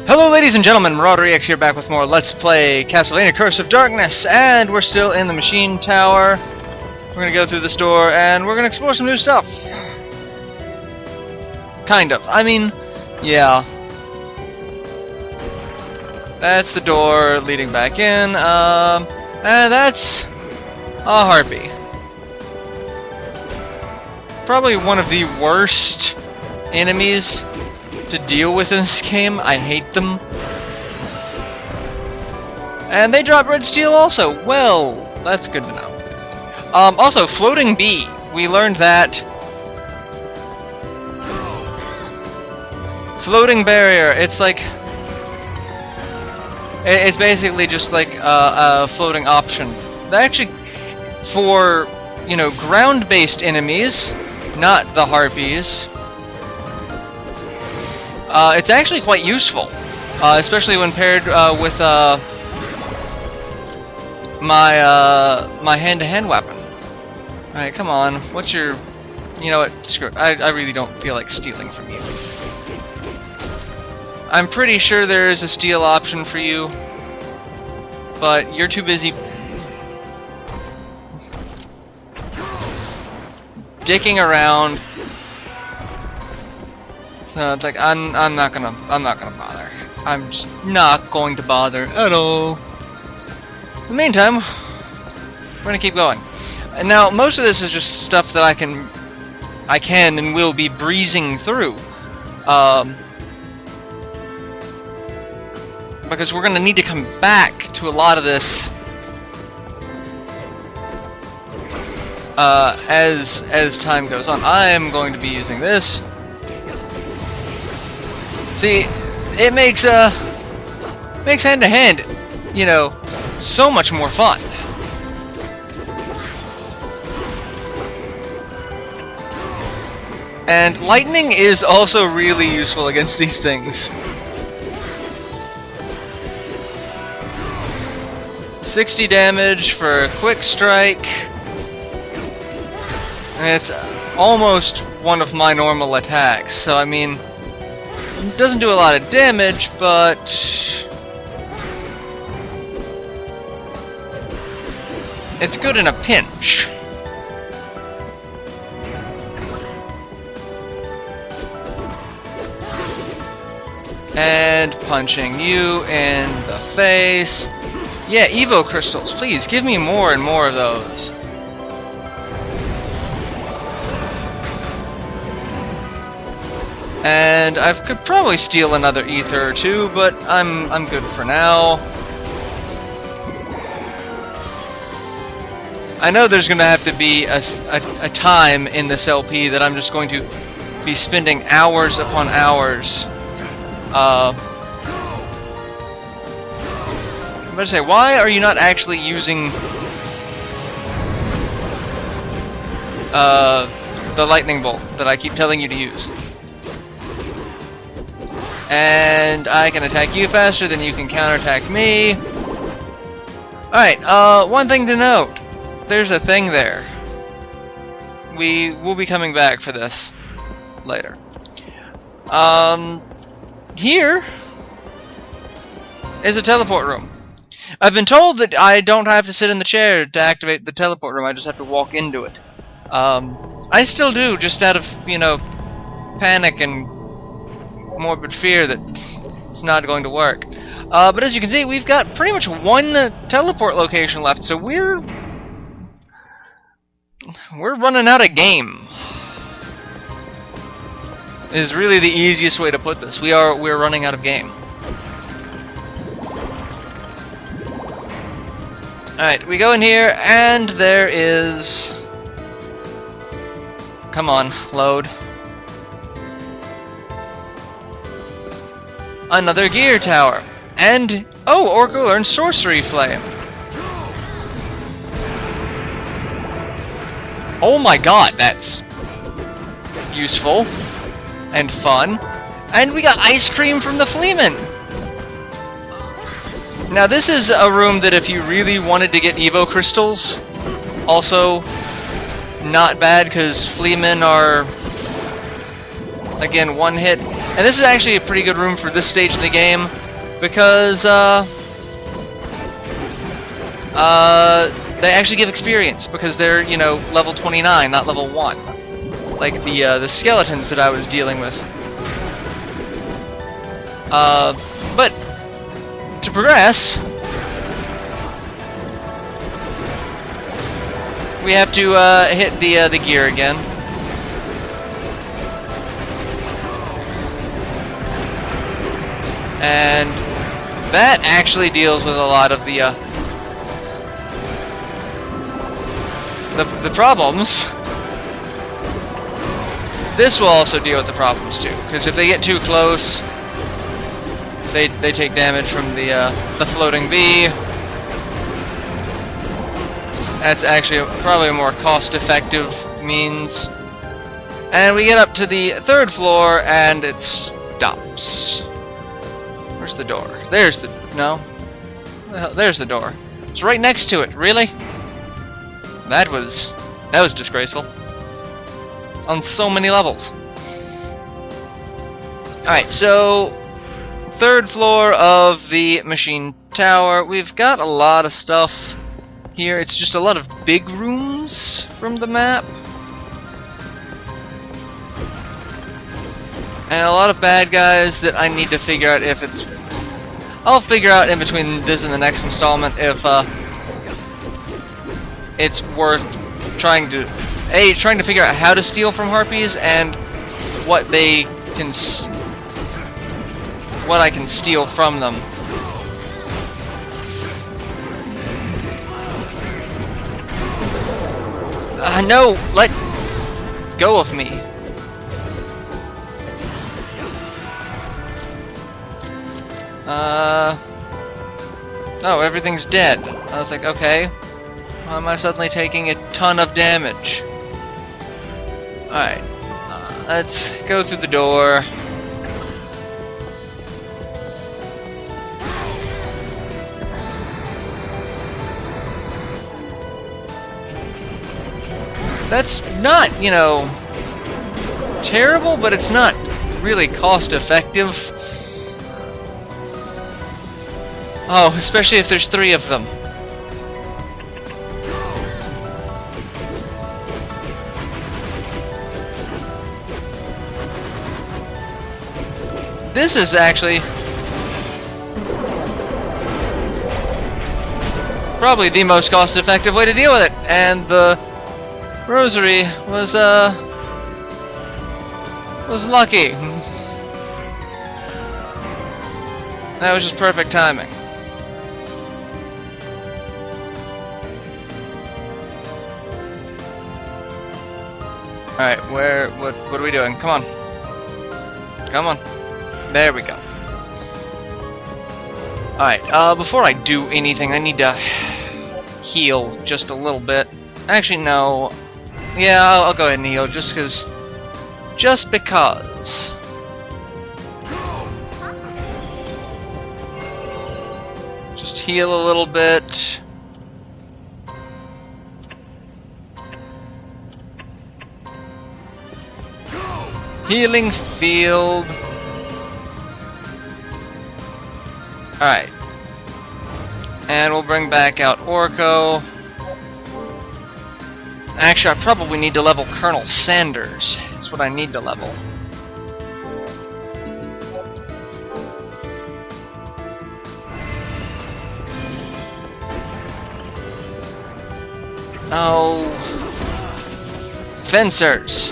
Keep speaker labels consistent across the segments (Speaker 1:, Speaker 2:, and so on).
Speaker 1: Hello ladies and gentlemen, MarauderEX here back with more Let's Play Castlevania Curse of Darkness, and we're still in the machine tower. We're gonna go through this door and we're gonna explore some new stuff. Kind of. I mean, yeah. That's the door leading back in, and that's a harpy. Probably one of the worst enemies to deal with in this game. I hate them. And they drop red steel also. Well, that's good to know. Also, floating bee. We learned that. Floating barrier. It's like... It's basically just like a floating option. That actually, for, you know, ground-based enemies, not the harpies, it's actually quite useful, especially when paired with my hand-to-hand weapon. All right, come on. What's your? You know what? Screw it. I really don't feel like stealing from you. I'm pretty sure there is a steal option for you, but you're too busy dicking around. So it's like I'm not gonna bother. I'm just not going to bother at all. In the meantime, we're gonna keep going. And now most of this is just stuff that I can and will be breezing through, because we're gonna need to come back to a lot of this as time goes on. I am going to be using this. See, it makes hand-to-hand, you know, so much more fun. And lightning is also really useful against these things. 60 damage for a quick strike. And it's almost one of my normal attacks, so I mean, it doesn't do a lot of damage, but it's good in a pinch. And punching you in the face. Yeah, Evo crystals, please give me more and more of those. And I could probably steal another ether or two, but I'm good for now. I know there's gonna have to be a time in this LP that I'm just going to be spending hours upon hours. I'm gonna say, why are you not actually using the lightning bolt that I keep telling you to use? And I can attack you faster than you can counterattack me. Alright, one thing to note. There's a thing there. We will be coming back for this later. Here is a teleport room. I've been told that I don't have to sit in the chair to activate the teleport room, I just have to walk into it. I still do, just out of, you know, panic and morbid fear that it's not going to work. But as you can see, we've got pretty much one teleport location left, so we're running out of game. Is really the easiest way to put this. We're running out of game. Alright, we go in here and there is... Come on, load. Another gear tower. And, oh, Orko learned Sorcery Flame. Oh my god, that's useful and fun. And we got ice cream from the Fleaman. Now this is a room that if you really wanted to get Evo crystals, also not bad, because Fleamen are, again, one hit. And this is actually a pretty good room for this stage of the game, because they actually give experience, because they're, you know, level 29, not level 1. Like the skeletons that I was dealing with. But to progress, we have to hit the gear again. And that actually deals with a lot of the problems. This will also deal with the problems too, because if they get too close, they take damage from the floating bee. That's actually probably a more cost-effective means. And we get up to the 3rd floor, and it stops. Where's the door? There's the... no. There's the door. It's right next to it. Really? That was disgraceful. On so many levels. Alright, so... 3rd floor of the machine tower. We've got a lot of stuff here. It's just a lot of big rooms from the map. And a lot of bad guys that I need to figure out if it's... I'll figure out in between this and the next installment if it's worth trying to figure out how to steal from harpies and what they can what I can steal from them. No, let go of me. Oh, everything's dead. I was like, okay. Why am I suddenly taking a ton of damage? Alright. Let's go through the door. That's not, you know, terrible, but it's not really cost-effective. Oh, especially if there's 3 of them. This is actually probably the most cost-effective way to deal with it, and the rosary was lucky. That was just perfect timing. Alright, what are we doing? Come on. Come on. There we go. Alright, before I do anything, I need to heal just a little bit. Actually, no. Yeah, I'll go ahead and heal, just because. Just heal a little bit. Healing field. Alright. And we'll bring back out Orko. Actually, I probably need to level Colonel Sanders. That's what I need to level. Oh. Fencers.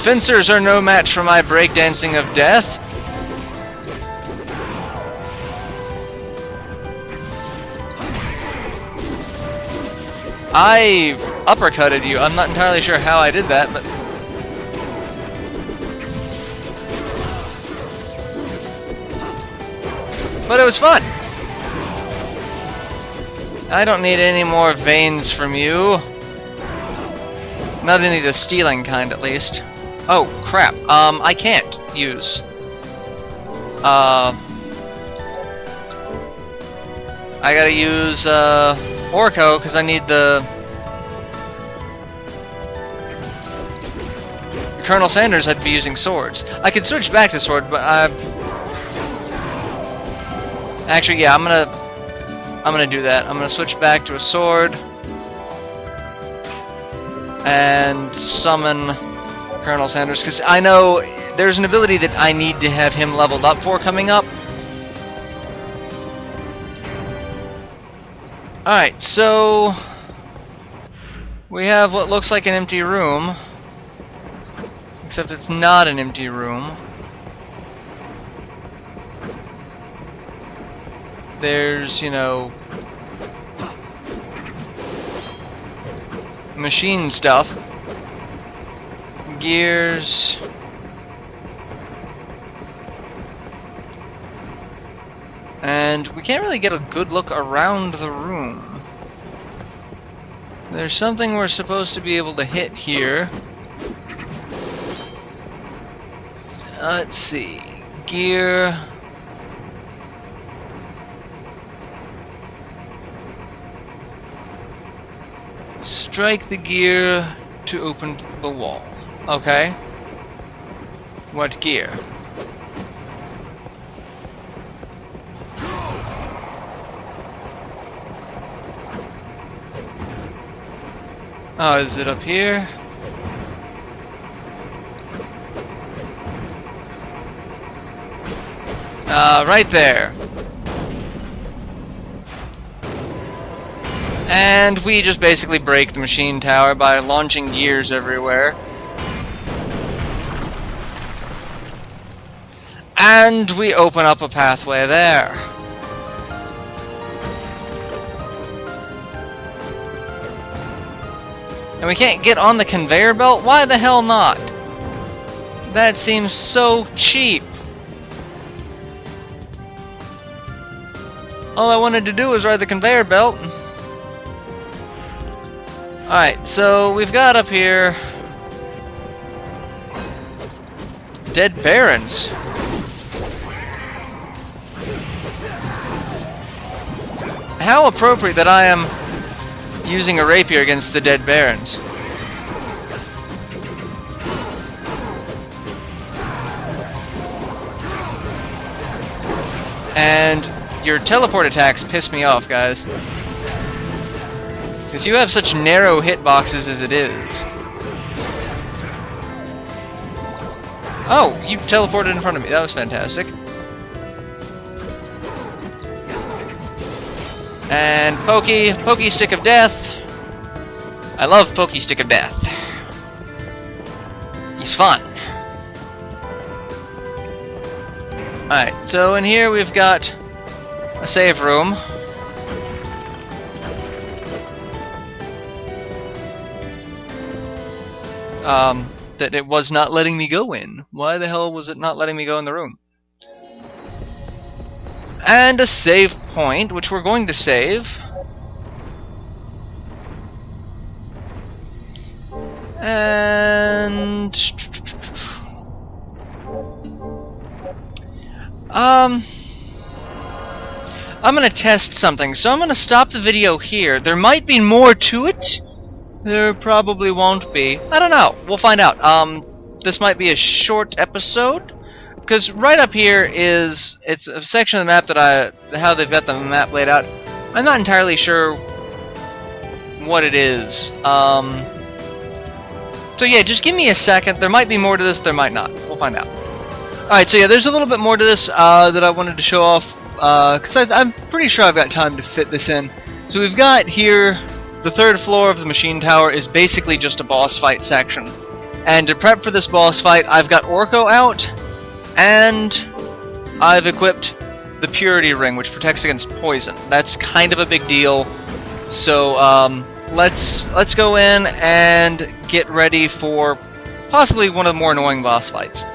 Speaker 1: Fencers are no match for my breakdancing of death. I uppercutted you. I'm not entirely sure how I did that, but it was fun. I don't need any more veins from you. Not any of the stealing kind, at least. Oh, crap. I can't use. I gotta use, Orko, because I need the... Colonel Sanders, I'd be using swords. I could switch back to sword, but actually, yeah, I'm gonna do that. I'm gonna switch back to a sword and summon Colonel Sanders, because I know there's an ability that I need to have him leveled up for coming up. Alright, so we have what looks like an empty room, except it's not an empty room. There's, you know, machine stuff, gears, and we can't really get a good look around the room. There's something we're supposed to be able to hit here. Let's see, gear. Strike the gear to open the wall. Okay. What gear? Oh, is it up here? Right there. And we just basically break the machine tower by launching gears everywhere. And we open up a pathway there. And we can't get on the conveyor belt? Why the hell not? That seems so cheap. All I wanted to do was ride the conveyor belt. Alright, so we've got up here dead barons. How appropriate that I am using a rapier against the dead barons. And your teleport attacks piss me off, guys. Because you have such narrow hitboxes as it is. Oh, you teleported in front of me. That was fantastic. And Pokey Stick of Death. I love Pokey Stick of Death. He's fun. Alright, so in here we've got a save room. That it was not letting me go in. Why the hell was it not letting me go in the room? And a save point, which we're going to save. And I'm gonna test something, so I'm gonna stop the video here. There might be more to it. There probably won't be. I don't know. We'll find out. This might be a short episode, because right up here it's a section of the map that how they've got the map laid out. I'm not entirely sure what it is. So yeah, just give me a second. There might be more to this. There might not. We'll find out. All right. So yeah, there's a little bit more to this that I wanted to show off, because I'm pretty sure I've got time to fit this in. So we've got here. The third floor of the machine tower is basically just a boss fight section. And to prep for this boss fight, I've got Orko out, and I've equipped the Purity Ring, which protects against poison. That's kind of a big deal. So let's go in and get ready for possibly one of the more annoying boss fights.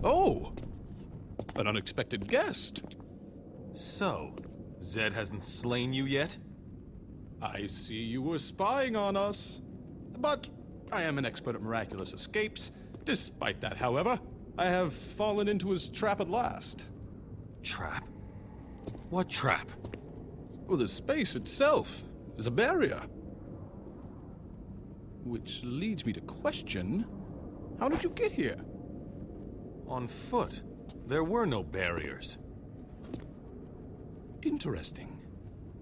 Speaker 2: Oh, an unexpected guest. So, Zed hasn't slain you yet? I see you were spying on us. But I am an expert at miraculous escapes. Despite that, however, I have fallen into his trap at last.
Speaker 3: Trap?
Speaker 2: What trap? Well, the space itself is a barrier. Which leads me to question, how did you get here? On foot. There were no barriers. Interesting.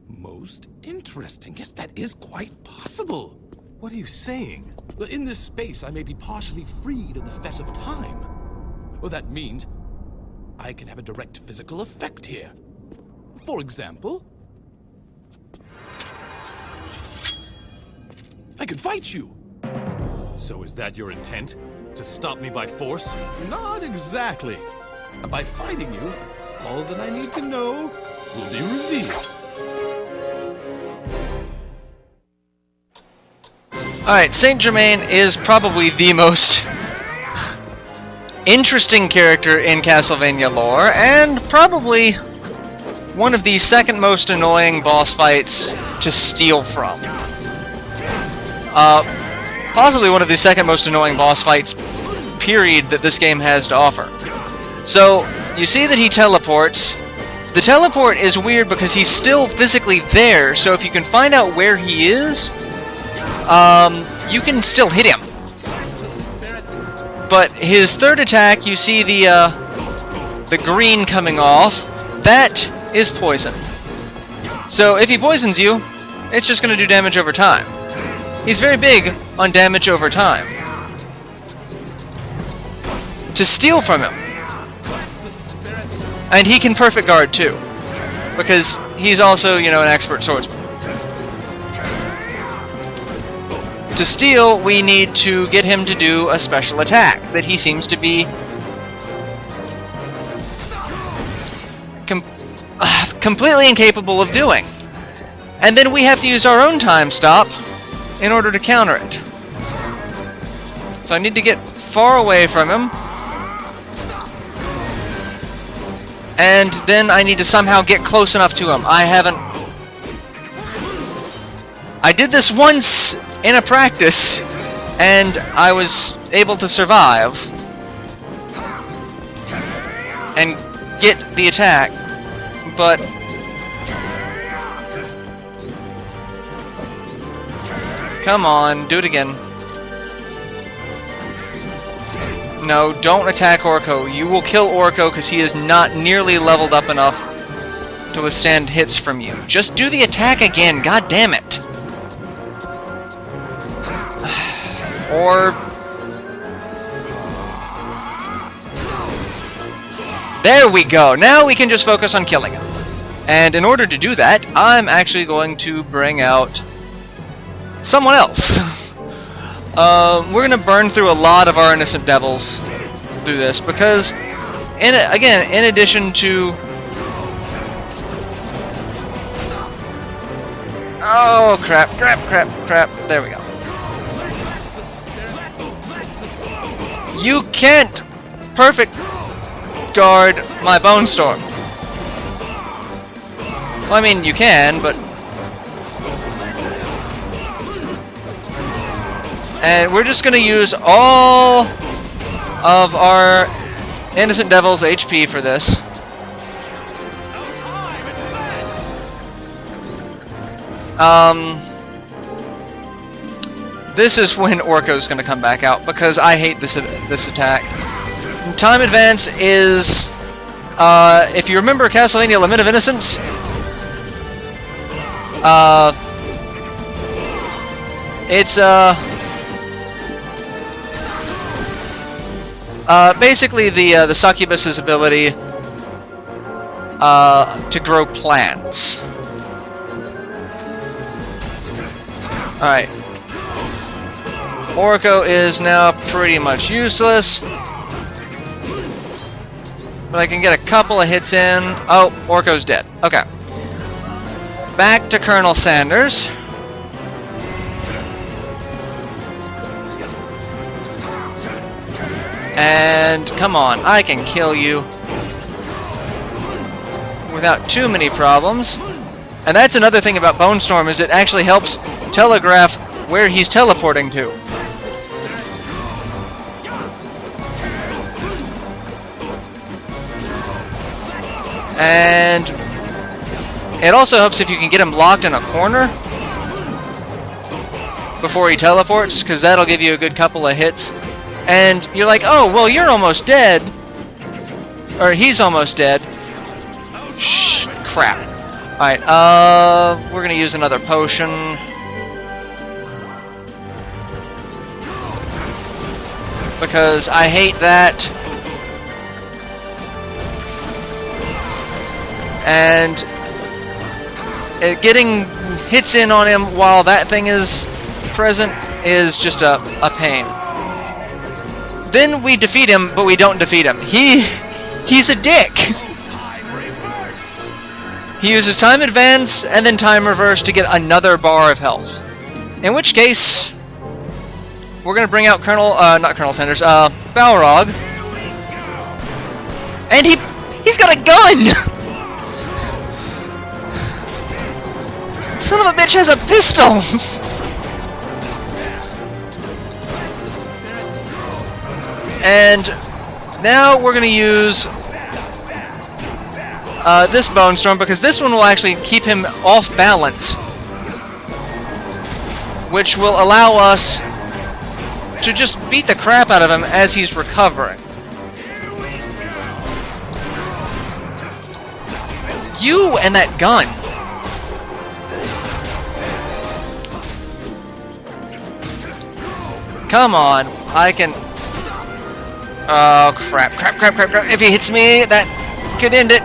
Speaker 2: Most interesting. Yes, that is quite possible. What are you saying? Well, in this space, I may be partially freed of the fess of time. Well, that means I can have a direct physical effect here. For example, I could fight you. So is that your intent? To stop me by force? Not exactly. By fighting you, all that I need to know will be revealed.
Speaker 1: Alright, Saint Germain is probably the most interesting character in Castlevania lore, and probably one of the second most annoying boss fights to steal from. Possibly one of the second most annoying boss fights, period, that this game has to offer. So, you see that he teleports. The teleport is weird because he's still physically there, so if you can find out where he is, you can still hit him. But his third attack, you see the green coming off, that is poison. So if he poisons you, it's just going to do damage over time. He's very big on damage over time. To steal from him. And he can perfect guard too, because he's also, you know, an expert swordsman. To steal, we need to get him to do a special attack that he seems to be completely incapable of doing. And then we have to use our own time stop in order to counter it. So I need to get far away from him. And then I need to somehow get close enough to him. I did this once in a practice, and I was able to survive and get the attack, but come on, do it again. No, don't attack Orko. You will kill Orko because he is not nearly leveled up enough to withstand hits from you. Just do the attack again, god damn it. Or... there we go! Now we can just focus on killing him. And in order to do that, I'm actually going to bring out someone else. We're going to burn through a lot of our innocent devils through this, because, in addition to... oh, crap, there we go. You can't perfect guard my Bone Storm. Well, I mean, you can, but... and we're just going to use all of our Innocent Devil's HP for this. This is when Orko's going to come back out, because I hate this attack. Time advance is, if you remember Castlevania Lament of Innocence, it's basically the succubus's ability to grow plants. Alright. Orko is now pretty much useless. But I can get a couple of hits in. Oh, Orko's dead. Okay. Back to Colonel Sanders. And come on, I can kill you without too many problems. And that's another thing about Bone Storm, is it actually helps telegraph where he's teleporting to. And It also helps if you can get him locked in a corner before he teleports, because that'll give you a good couple of hits. And you're like, oh, well, you're almost dead. Or he's almost dead. Shh, crap. Alright, we're gonna use another potion. Because I hate that. And getting hits in on him while that thing is present is just a pain. Then we defeat him, but we don't defeat him. He's a dick. He uses time advance and then time reverse to get another bar of health. In which case, we're gonna bring out not Colonel Sanders, Balrog. And he's got a gun! Son of a bitch has a pistol! And now we're gonna use this Bone Storm, because this one will actually keep him off balance, which will allow us to just beat the crap out of him as he's recovering. You and that gun! Come on, I can... Oh, crap. If he hits me, that could end it.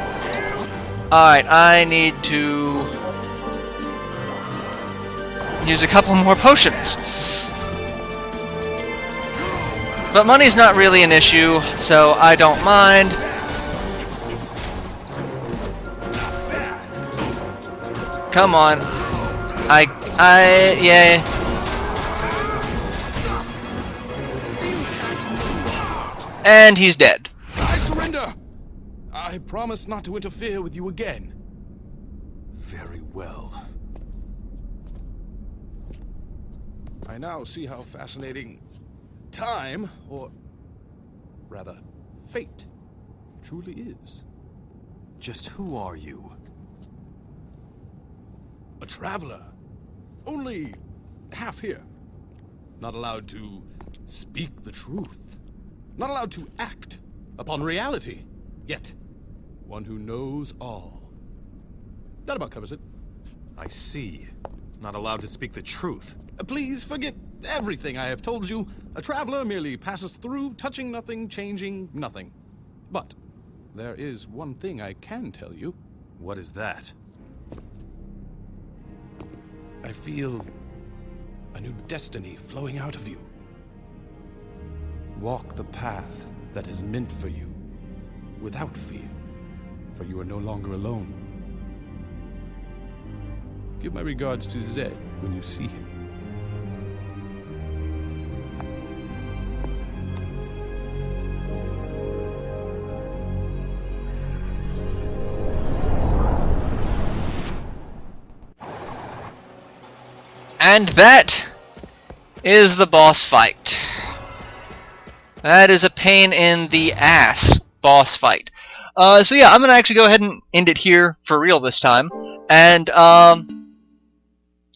Speaker 1: Alright, I need to use a couple more potions. But money's not really an issue, so I don't mind. Come on. Yay. And he's dead.
Speaker 2: I surrender! I promise not to interfere with you again. Very well. I now see how fascinating time, or rather, fate, truly is.
Speaker 3: Just who are you?
Speaker 2: A traveler. Only half here. Not allowed to speak the truth. Not allowed to act upon reality. Yet, one who knows all. That about covers it.
Speaker 3: I see. Not allowed to speak the truth.
Speaker 2: Please forget everything I have told you. A traveler merely passes through, touching nothing, changing nothing. But there is one thing I can tell you.
Speaker 3: What is that?
Speaker 2: I feel a new destiny flowing out of you. Walk the path that is meant for you, without fear, for you are no longer alone. Give my regards to Zed when you see him.
Speaker 1: And that is the boss fight. That is a pain in the ass boss fight. So yeah, I'm gonna actually go ahead and end it here for real this time. And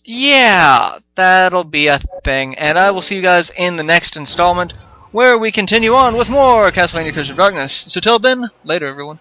Speaker 1: yeah, that'll be a thing. And I will see you guys in the next installment, where we continue on with more Castlevania Curse of Darkness. So till then, later everyone.